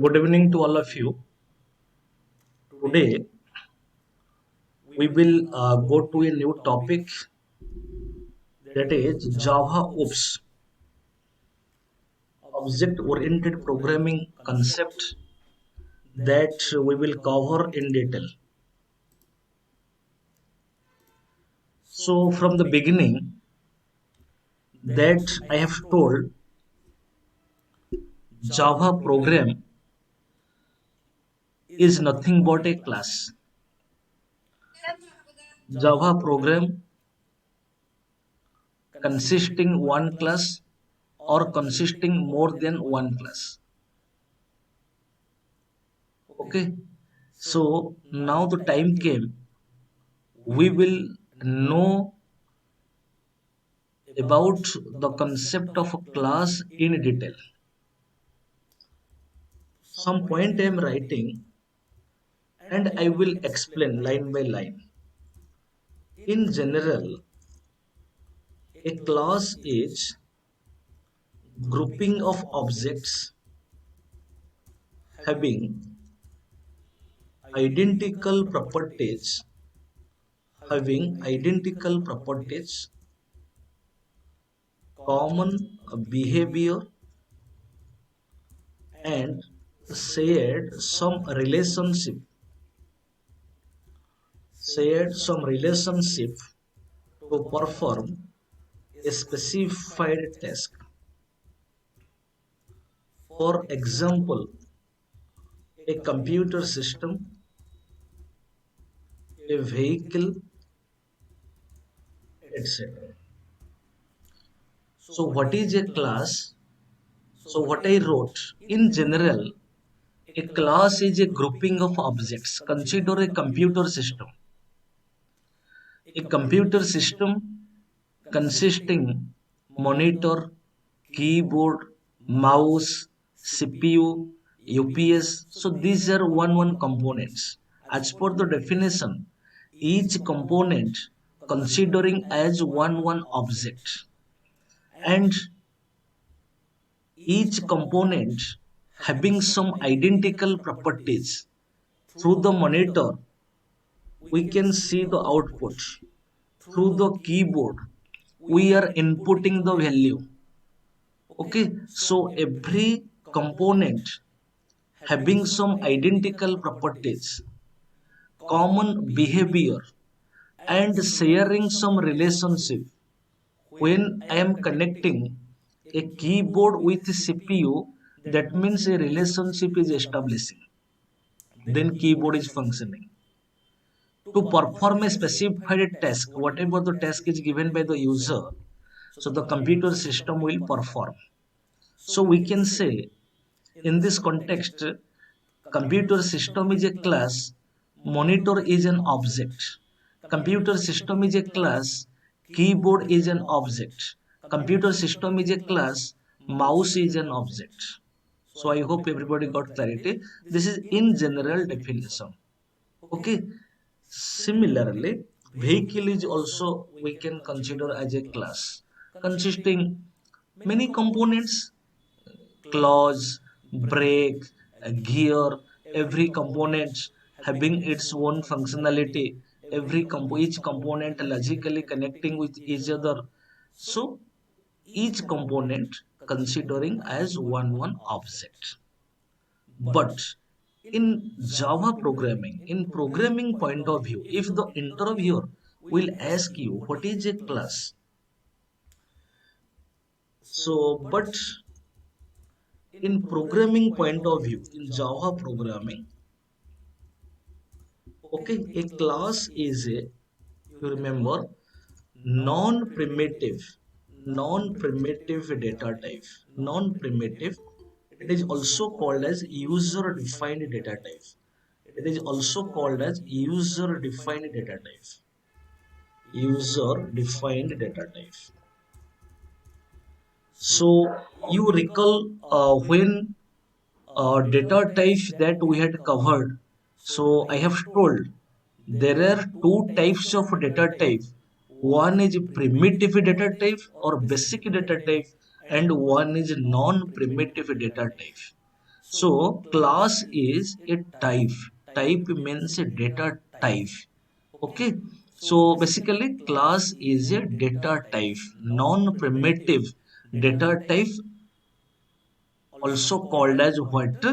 Good evening to all of you. Today we will go to a new topic, that is Java OOPS, object oriented programming concept, that we will cover in detail. So from the beginning, that I have told, Java program is nothing but a class. Java program consisting one class or consisting more than one class. Okay, so now the time came, we will know about the concept of a class in detail. Some point I am writing and I will explain line by line. In general, a class is grouping of objects having identical properties, having identical properties, common behavior, and shared some relationship to perform a specified task. For example, a computer system, a vehicle, etc. So, what is a class? So, what I wrote, in general, a class is a grouping of objects. Consider a computer system. A computer system consisting monitor, keyboard, mouse, CPU, UPS. So these are one components. As per the definition, each component considering as one object, and each component having some identical properties. Through the monitor, we can see the output. Through the keyboard, we are inputting the value. Okay, so every component having some identical properties, common behavior, and sharing some relationship. When I am connecting a keyboard with CPU, that means a relationship is establishing. Then keyboard is functioning. To perform a specified task, whatever the task is given by the user, so the computer system will perform. So we can say, in this context, computer system is a class, monitor is an object. Computer system is a class, keyboard is an object. Computer system is a class, mouse is an object. So I hope everybody got clarity. This is in general definition. Okay. Similarly, vehicle is also we can consider as a class consisting many components: clause, brake, gear, every component having its own functionality, each component logically connecting with each other. So each component considering as one object. But in Java programming, in programming point of view, if the interviewer will ask you what is a class, but in programming point of view, in Java programming, okay, a class is a, you remember, non-primitive, non-primitive data type, non-primitive. It is also called as user-defined data type. It is also called as user-defined data type. User-defined data type. So you recall when data types that we had covered. So I have told there are two types of data type. One is primitive data type or basic data type, and one is non-primitive data type. So class is a type. Type means a data type. Okay. So basically class is a data type, non-primitive data type, also called as what?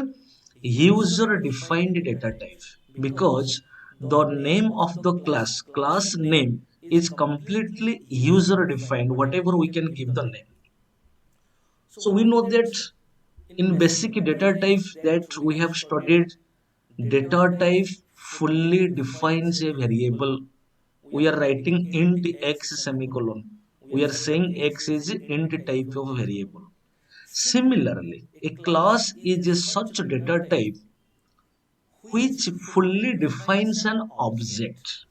User defined data type, because the name of the class name is completely user defined, whatever we can give the name. So we know that in basic data type that we have studied, data type fully defines a variable. We are writing int x semicolon. We are saying x is int type of variable. Similarly, a class is a such data type which fully defines an object.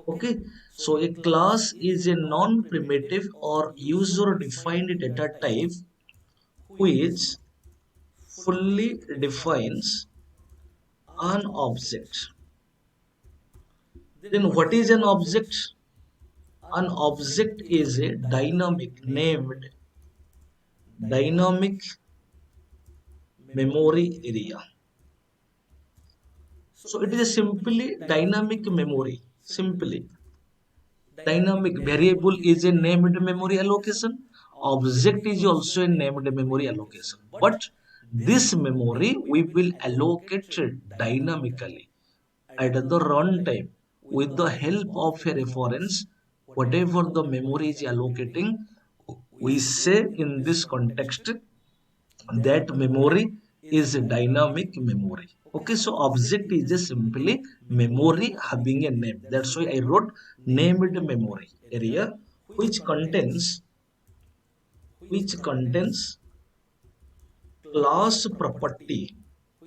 Okay, so a class is a non-primitive or user-defined data type which fully defines an object. Then what is an object? An object is a dynamic memory area. So it is a simply dynamic memory. Simply dynamic variable is a named memory allocation. Object is also a named memory allocation. But this memory we will allocate dynamically at the runtime with the help of a reference. Whatever the memory is allocating, we say in this context that memory is a dynamic memory. Okay, so object is just simply memory having a name. That's why I wrote named memory area, which contains which contains class property,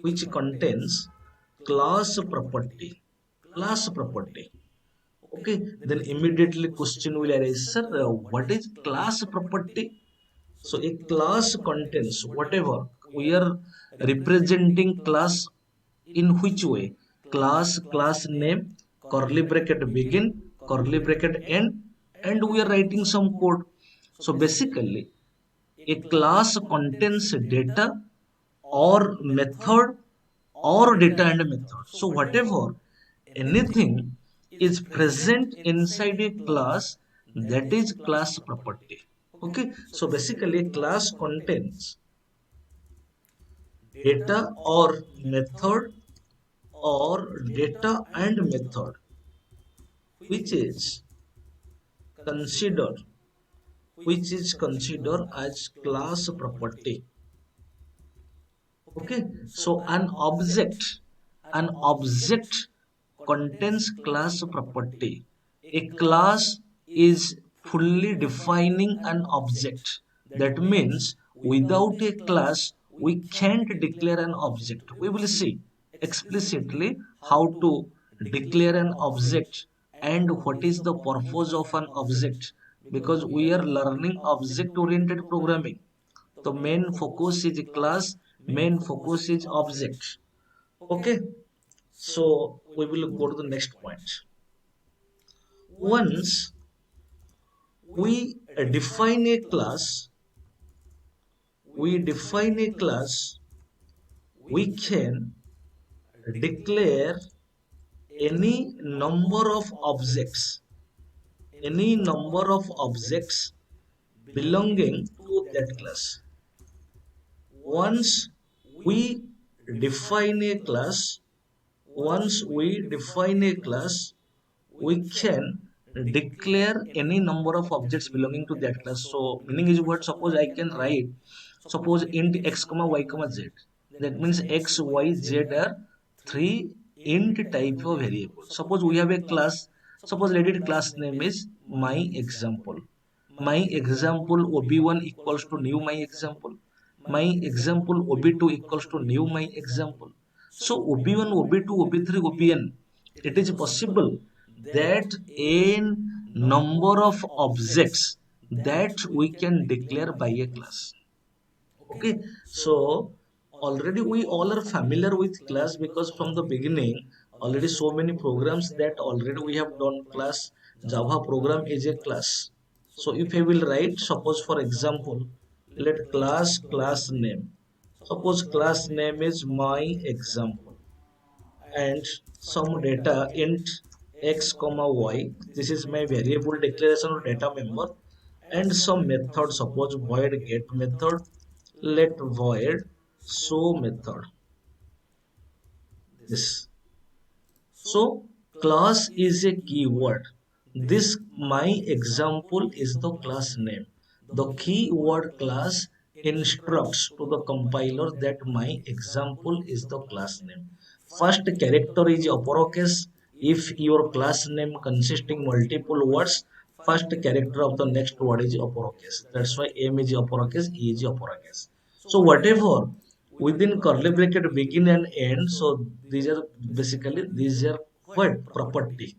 which contains class property. Okay, then immediately question will arise, sir, what is class property? So a class contains whatever we are representing class in which way? Class name, curly bracket begin, curly bracket end, and we are writing some code. So basically, a class contains data or method or data and method. So whatever anything is present inside a class, that is class property. Okay, so basically class contains data or method or data and method which is considered as class property. Okay, so an object contains class property. A class is fully defining an object. That means without a class we can't declare an object. We will see explicitly how to declare an object and what is the purpose of an object, because we are learning object oriented programming. The main focus is class, main focus is object. Okay, so we will go to the next point. Once we define a class, we define a class, we can declare any number of objects, any number of objects belonging to that class. Once we define a class, once we define a class, we can declare any number of objects belonging to that class. So meaning is what? Suppose I can write, suppose int x comma y comma z. That means x, y, z are three int type of variable. Suppose we have a class. Suppose let it class name is my example. My example ob1 equals to new my example. My example ob2 equals to new my example. So ob1, ob2, ob3, obn, it is possible that n number of objects that we can declare by a class. Okay, so already we all are familiar with class, because from the beginning already so many programs that already we have done class. Java program is a class. So if I will write, suppose for example, let class name. Suppose class name is my example and some data int x comma y. This is my variable declaration or data member, and some method, suppose void get method, let void show method. This, so class is a keyword. This my example is the class name. The keyword class instructs to the compiler that my example is the class name. First character is uppercase. If your class name consisting multiple words, first character of the next word is uppercase. That's why M is uppercase, E is uppercase. So whatever within curly bracket begin and end, so these are basically these are what property.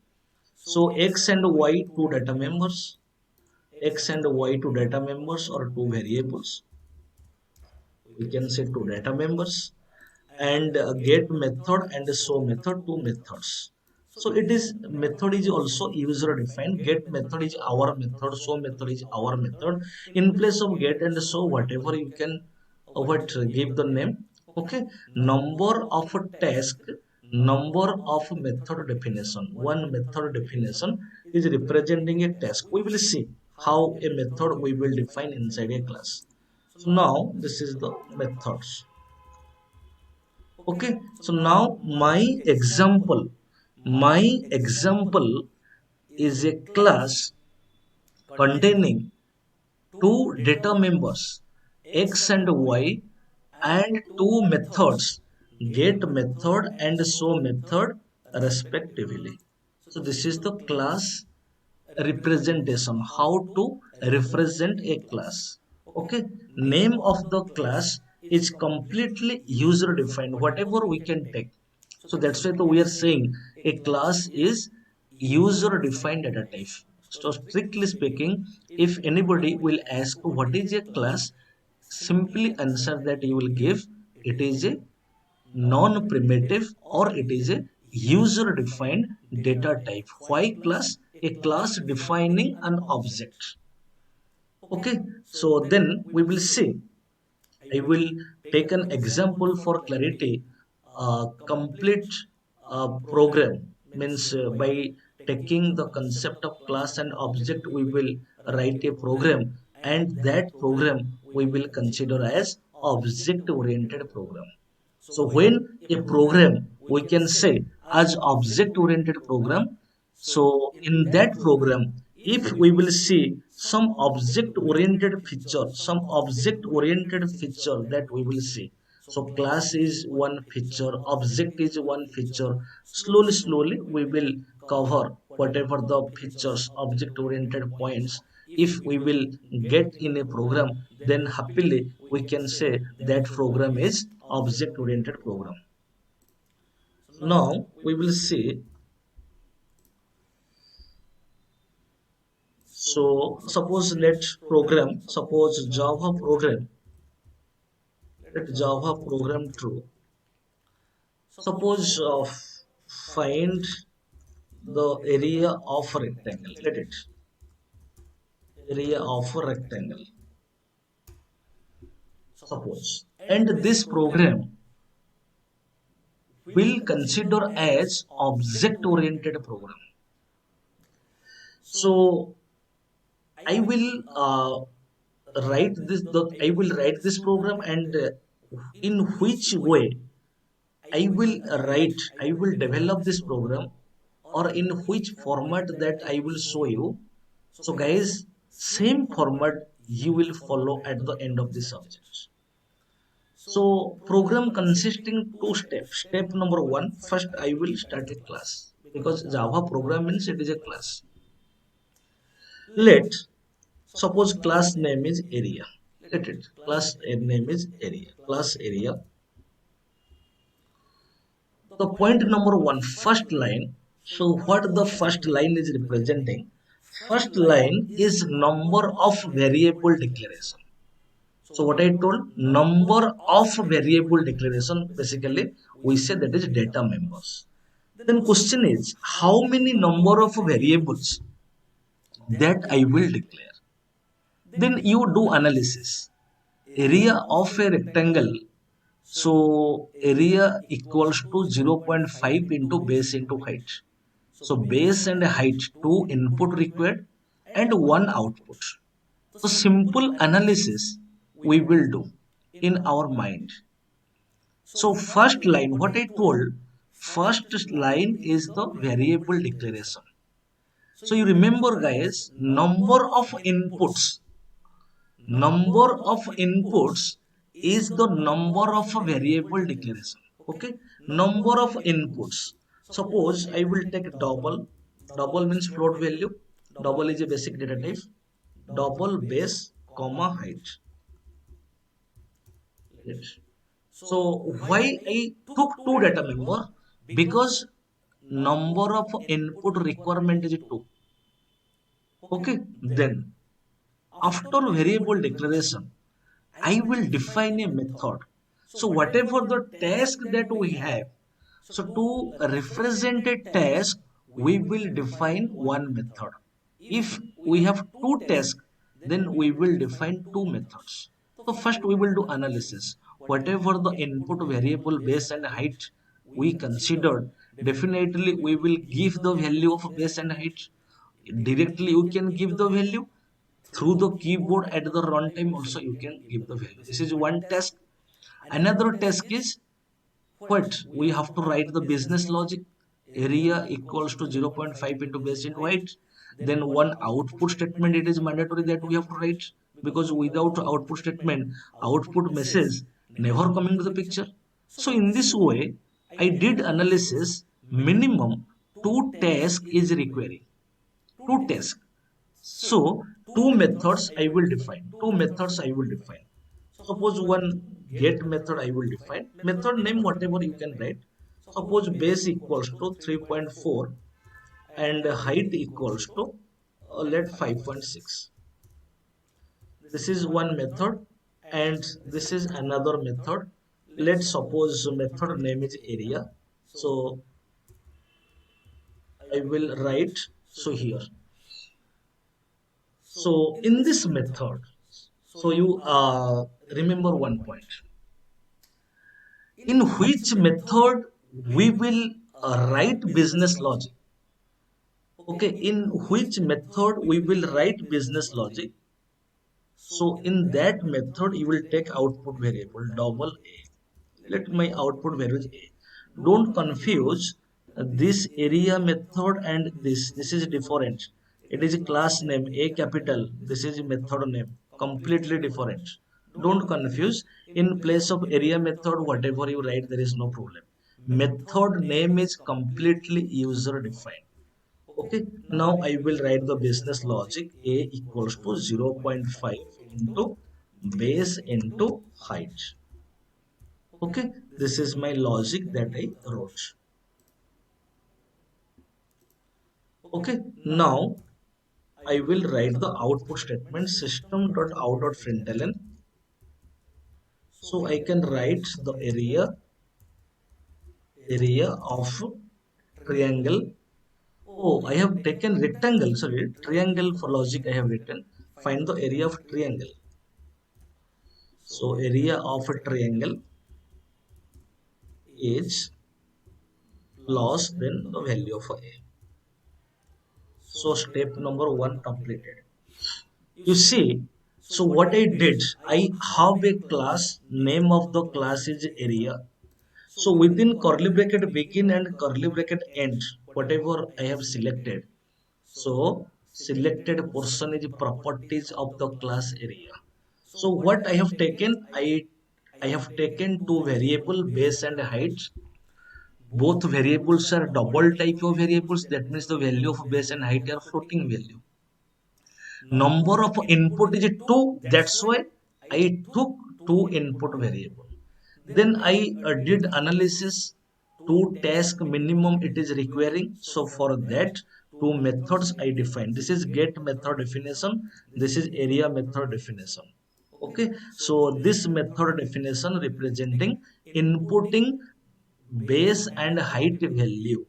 So x and y two data members, x and y two data members or two variables, we can say two data members, and get method and show method two methods. So it is method is also user defined. Get method is our method, show method is our method. In place of get and show, whatever you can what give the name. Okay, number of task, number of method definition. One method definition is representing a task. We will see how a method we will define inside a class. So now this is the methods. Okay, so now my example is a class containing two data members x and y and two methods, get method and show method respectively. So this is the class representation, how to represent a class. Okay, name of the class is completely user defined, whatever we can take. So that's why we are saying a class is user defined data type. So strictly speaking, if anybody will ask what is a class, simply answer that you will give it is a non-primitive or it is a user defined data type. Why class? A class defining an object. Okay, so then we will see. I will take an example for clarity. Complete program means by taking the concept of class and object, we will write a program, and that program we will consider as object oriented program. So when a program we can say as object oriented program, so in that program if we will see some object oriented feature, some object oriented feature that we will see. So class is one feature, object is one feature. Slowly we will cover whatever the features, object oriented points. If we will get in a program, then happily we can say that program is object oriented program. Now we will see. So suppose let program, suppose Java program, let Java program true. Suppose find the area of a rectangle. Let it area of a rectangle. Suppose, and this program will consider as object oriented program. So I will write this. I will write this program, and in which way I will write, I will develop this program, or in which format that I will show you. So guys, same format you will follow at the end of the subject. So program consisting two steps. Step number one, first I will start a class because Java program means it is a class. Let suppose class name is area. Let it class name is area. Class area. The point number one, first line. So what the first line is representing? First line is number of variable declaration. So what I told, number of variable declaration, basically we say that is data members. Then question is how many number of variables that I will declare. Then you do analysis. Area of a rectangle. So area equals to 0.5 into base into height. So base and height, two input required and one output. So simple analysis we will do in our mind. So first line, what I told, first line is the variable declaration. So you remember guys, number of inputs is the number of a variable declaration. Okay, number of inputs. Suppose I will take double means float value, double is a basic data type, double base comma height. Right. So why I took two data member, because number of input requirement is two. Okay, then after variable declaration I will define a method. So whatever the task that we have, so to represent a task, we will define one method. If we have two tasks, then we will define two methods. So first we will do analysis. Whatever the input variable base and height we considered, definitely we will give the value of base and height. Directly you can give the value, through the keyboard at the runtime also you can give the value. This is one task. Another task is what we have to write the business logic. Area equals to 0.5 into base into height. Then one output statement, it is mandatory that we have to write, because without output statement, output message never coming to the picture. So in this way I did analysis. Minimum two tasks is requiring, two tasks. So two methods I will define. Two methods I will define. Suppose one get method I will define. Method name whatever you can write. Suppose base equals to 3.4 and height equals to let 5.6. This is one method and this is another method. Let's suppose method name is area. So I will write so here. So in this method, so you remember one point. In which method we will write business logic. Okay, in which method we will write business logic. So in that method you will take output variable double A. Let my output variable is A. Don't confuse this area method and this. This is different. It is a class name A capital. This is a method name. Completely different. Don't confuse. In place of area method, whatever you write, there is no problem. Method name is completely user defined. Okay, now I will write the business logic. A equals to 0.5 into base into height. Okay, this is my logic that I wrote. Okay, now I will write the output statement system.out.println. So I can write the area of triangle. Oh, I have taken rectangle. Sorry, triangle for logic I have written. Find the area of triangle. So area of a triangle is loss then the value of a. So step number one completed. You see, so what I did, I have a class, name of the class is area. So within curly bracket begin and curly bracket end, whatever I have selected. So selected portion is properties of the class area. So what I have taken, I have taken two variable base and height. Both variables are double type of variables. That means the value of base and height are floating value. Number of input is 2, that's why I took two input variable. Then I did analysis. Two task minimum it is requiring, so for that two methods I defined. This is get method definition, this is area method definition. Okay, so this method definition representing inputting base and height value.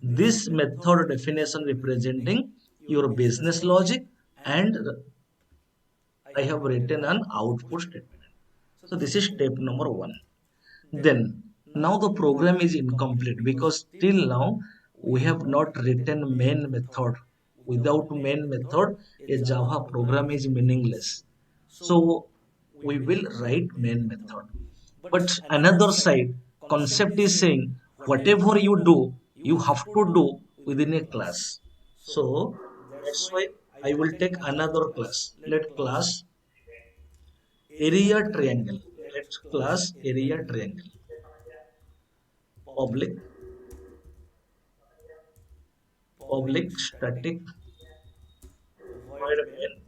This method definition representing your business logic, and I have written an output statement. So this is step number one. then now the program is incomplete because till now we have not written main method. Without main method, a Java program is meaningless. So we will write main method. But another side, concept is saying whatever you do, you have to do within a class. So that's why I will take another class. Let class area triangle. Let class area triangle. Public, public static void main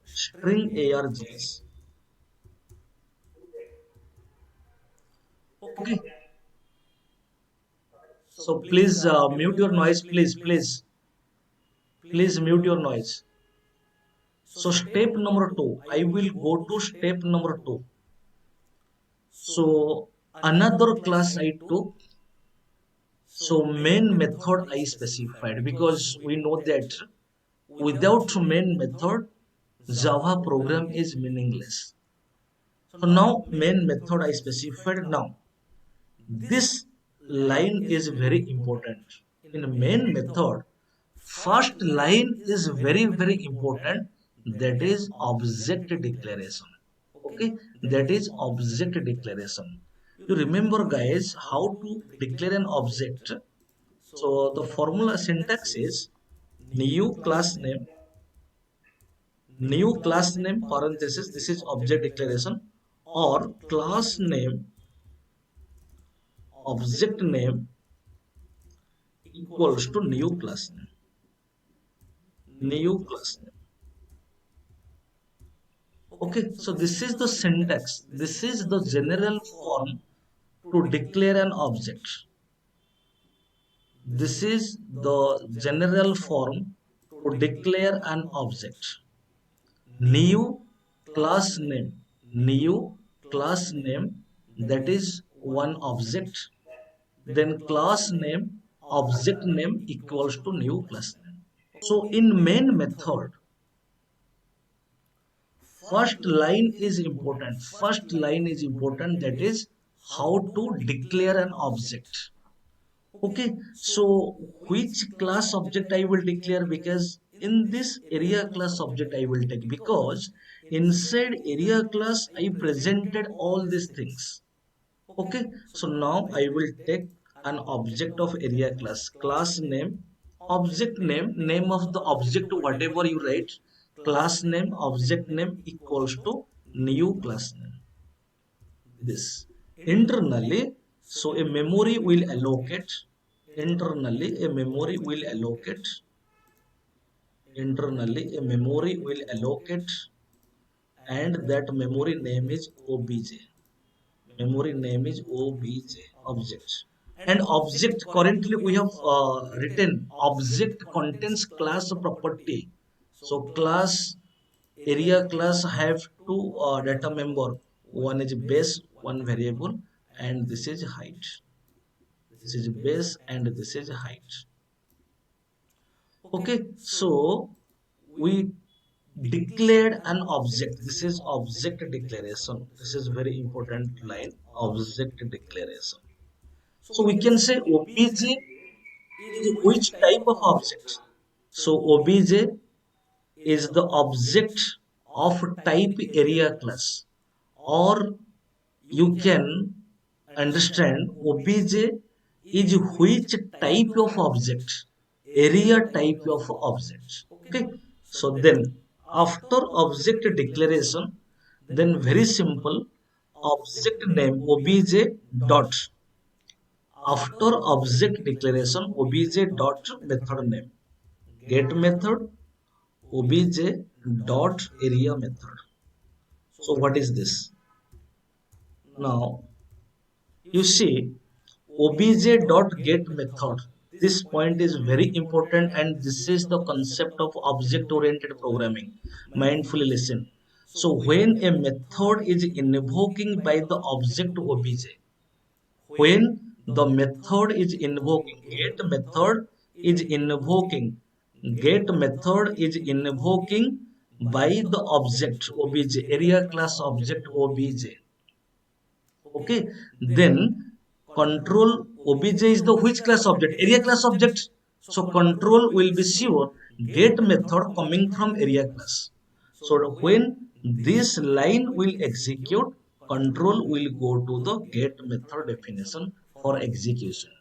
string args. Okay, so please mute your noise, please mute your noise. So step number two, I will go to step number two. So another class I took. So main method I specified because we know that without main method Java program is meaningless. So now main method I specified. Now this line is very important. In main method, first line is very important. That is object declaration. Okay, that is object declaration. You remember guys how to declare an object. So the formula syntax is new class name, new class name parenthesis, this is object declaration, or class name, object name equals to new class name, new class name. Okay, so this is the syntax, this is the general form to declare an object. This is the general form to declare an object. New class name, new class name, that is one object. Then class name, object name equals to new class name. So in main method, first line is important. First line is important, that is how to declare an object. Okay, so which class object I will declare, because in this area class object I will take, because inside area class I presented all these things. Okay, so now I will take an object of area class, class name, object name, name of the object, whatever you write, class name, object name equals to new class name. This internally, so a memory will allocate, internally a memory will allocate, internally a memory will allocate, and that memory name is obj. Memory name is obj, object. And object, currently we have written object contains class property. So class, area class have two data member, one is base, one variable, and this is height. This is base and this is height. Okay, so we declared an object. This is object declaration. This is very important line, object declaration. So we can say obj is which type of object. So obj is the object of type area class, or you can understand obj is which type of object, area type of object. Okay, so then after object declaration, then very simple, object name obj dot, after object declaration obj dot method name, get method obj dot area method. So what is this? Now you see obj dot get method. This point is very important, and this is the concept of object oriented programming. Mindfully listen. So when a method is invoking by the object obj, when the method is invoking, get method is invoking by the object obj, area class object obj. Okay, then control obj is the which class object? Area class object. So control will be sure get method coming from area class. So when this line will execute, control will go to the get method definition for execution.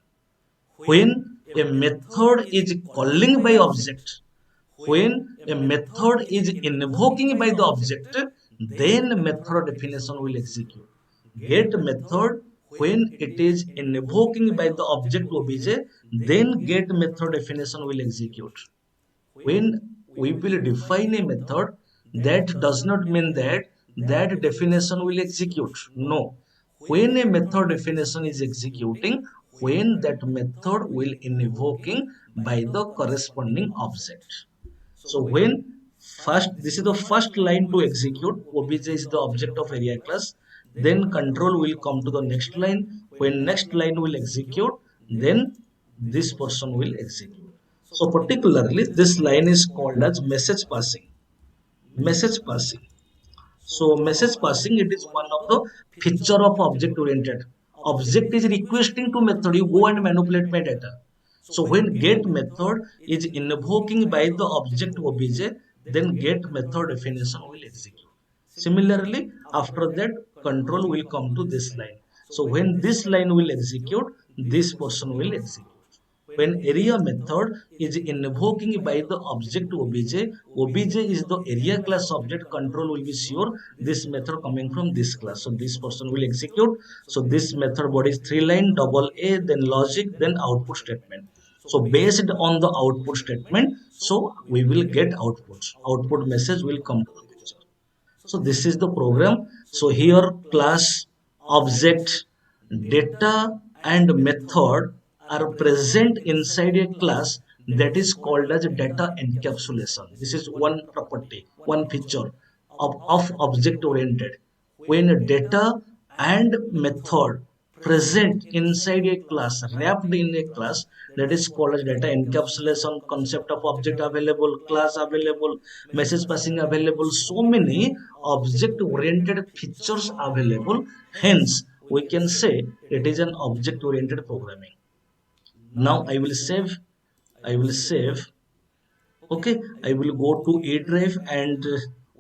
When a method is calling by object, when a method is invoking by the object, then method definition will execute. Get method when it is invoking by the object obj, then get method definition will execute. When we will define a method, that does not mean that that definition will execute. No. When a method definition is executing, when that method will invoking by the corresponding object. So when first, this is the first line to execute, obj is the object of area class, then control will come to the next line. When next line will execute, then this person will execute. So particularly this line is called as message passing. Message passing. So message passing, it is one of the feature of object oriented. Object is requesting to method, you go and manipulate my data. So when get method is invoking by the object obj, then get method definition will execute. Similarly, after that control will come to this line. So when this line will execute, this person will execute. When area method is invoking by the object obj is the area class object, control will be sure this method coming from this class. So this person will execute. So this method body is three line, double A, then logic, then output statement. So based on the output statement, so we will get outputs. Output message will come to the picture. So this is the program. So here class, object, data and method are present inside a class that is called as data encapsulation. This is one property, one feature of object oriented. When data and method present inside a class, wrapped in a class, that is called as data encapsulation, concept of object available, class available, message passing available, so many object oriented features available. Hence we can say it is an object oriented programming. Now I will save. Okay, I will go to A drive and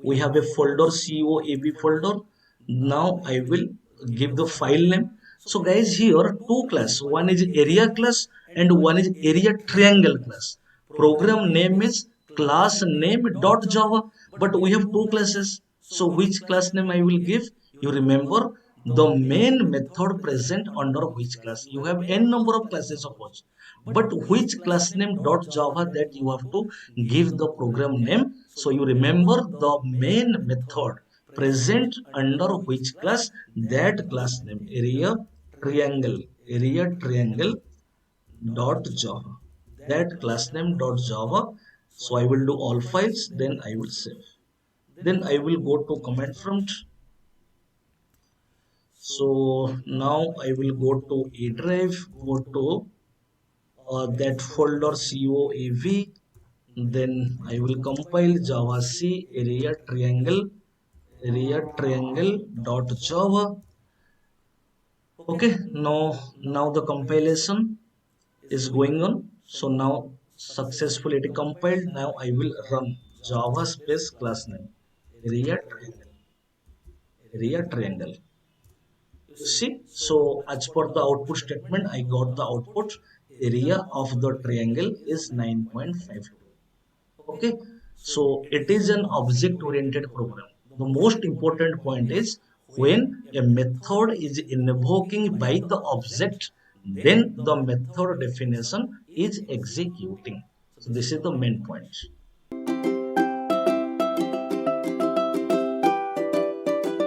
we have a folder COAB folder. Now I will give the file name. So guys, here two class, one is area class and one is area triangle class. Program name is class name dot java, but we have two classes. So which class name I will give? You remember the main method present under which class? You have n number of classes of course, but which class name dot java, that you have to give the program name. So you remember the main method present under which class, that class name area triangle dot java, that class name dot java. So I will do all files, then I will save, then I will go to command prompt. So now I will go to E drive, go to that folder COAV, then I will compile Java C area triangle dot Java. Okay, now the compilation is going on. So now successfully it compiled. Now I will run Java space class name area triangle. You see, so as per the output statement, I got the output. Area of the triangle is 9.52. Okay, so it is an object oriented program. The most important point is when a method is invoking by the object, then the method definition is executing. So this is the main point.